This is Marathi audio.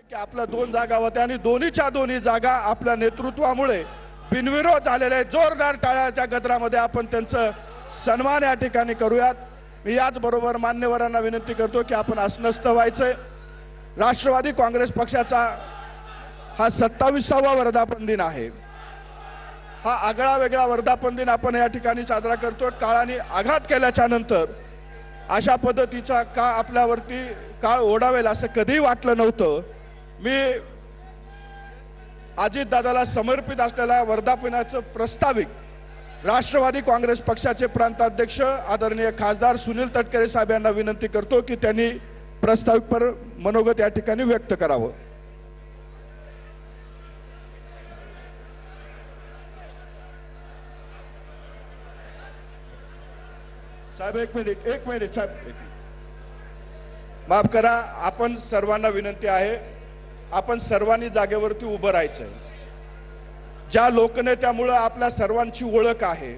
की आपल्या 2 जागा होत्या आणि दोन्ही जागा आपल्या नेतृत्वामुळे बिनविरोध झालेले आहेत। जोरदार टाळ्याच्या गजरामध्ये आपण त्यांचं सन्मान या ठिकाणी करूयात। मी याच बरोबर मान्यवरांना विनंती करतो की आपण अस्वस्थ व्हायचंय। राष्ट्रवादी काँग्रेस पक्षाचा हा 27वा वर्धापन दिन आहे। हा आगळा वेगळा वर्धापन दिन आपण या ठिकाणी साजरा करतो। काळाने आघात केल्याच्या नंतर अशा पद्धतीचा का आपल्यावरती काळ ओढावेल असं कधीही वाटलं नव्हतं। मी अजितदादाला समर्पित असलेल्या वर्धापनाचं प्रास्ताविक राष्ट्रवादी काँग्रेस पक्षाचे प्रांताध्यक्ष आदरणीय खासदार सुनील तटकरे साहेब यांना विनंती करतो की त्यांनी प्रास्ताविकपर मनोगत या ठिकाणी व्यक्त करावं। साहेब एक मिनिट साहेब माफ करा। आपण सर्वांना विनंती आहे, आपण सर्वांनी जागेवरती उभं राहायचंय। ज्या लोकनेत्यामुळे आपल्या सर्वांची ओळख आहे